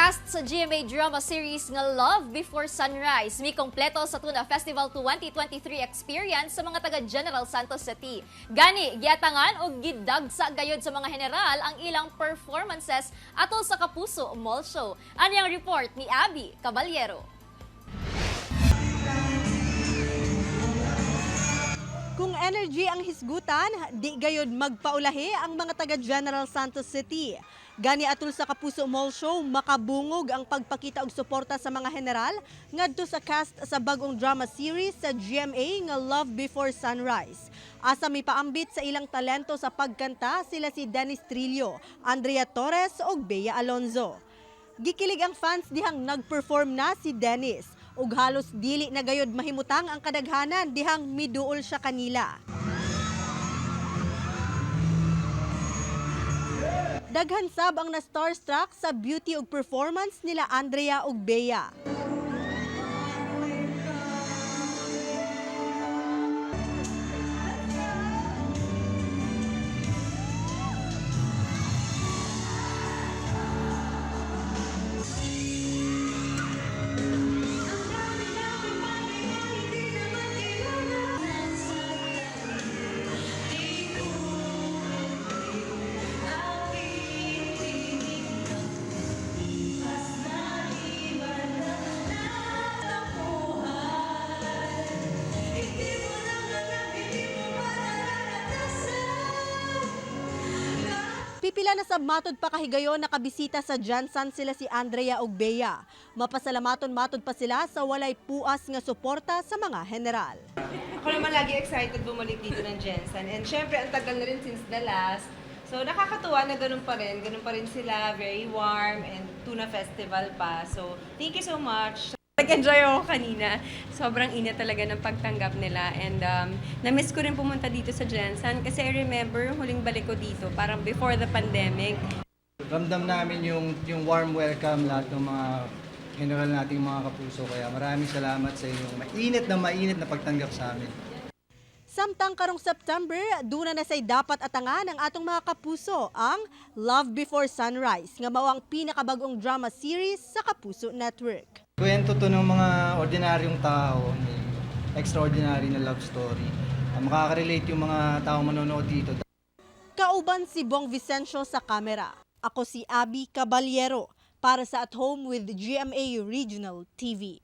Cast sa GMA drama series nga Love Before Sunrise, mi kompleto sa Tuna Festival 2023 experience sa mga taga General Santos City. Gani, giatangan o gidagsa gayod sa mga general ang ilang performances atol sa Kapuso Mall Show. Ano yung report ni Abby Caballero? Kung energy ang hisgutan, di gayod magpaulahi ang mga taga General Santos City. Gani atul sa Kapuso Mall Show, makabungog ang pagpakita og suporta sa mga general ngadto sa cast sa bagong drama series sa GMA nga Love Before Sunrise. Asa may paambit sa ilang talento sa pagkanta sila si Dennis Trillo, Andrea Torres ug Bea Alonzo. Gikilig ang fans dihang nag-perform na si Dennis ug halos dili na gayod mahimutang ang kadaghanan dihang miduol siya kanila. Daghan sab ang na-starstruck sa beauty ug performance nila Andrea ug Bea. Pipila na sa matod pa kahigayon nakabisita sa Jansan sila si Andrea ug Bea. Mapasalamaton-matod pa sila sa walay puas nga suporta sa mga general. Ako naman lagi excited bumalik dito ng Jensen. And syempre, ang tagal na rin since the last. So nakakatuwa na ganun pa rin sila, very warm and Tuna Festival pa. So thank you so much. Nag-enjoy ako kanina. Sobrang init talaga ng pagtanggap nila. And na-miss ko rin pumunta dito sa Jensen kasi I remember yung huling balik ko dito, parang before the pandemic. Ramdam namin yung warm welcome lahat ng mga general nating mga kapuso. Kaya maraming salamat sa inyong mainit na pagtanggap sa amin. Samtang karong September, duna na say dapat atangan ang atong mga kapuso ang Love Before Sunrise nga mao ang pinakabagong drama series sa Kapuso Network. Kwento to ng mga ordinaryong tao, may extraordinary na love story. Makaka-relate yung mga taong manonood dito. Kauban si Bong Vicencio sa kamera. Ako si Abby Caballero para sa At Home with GMA Regional TV.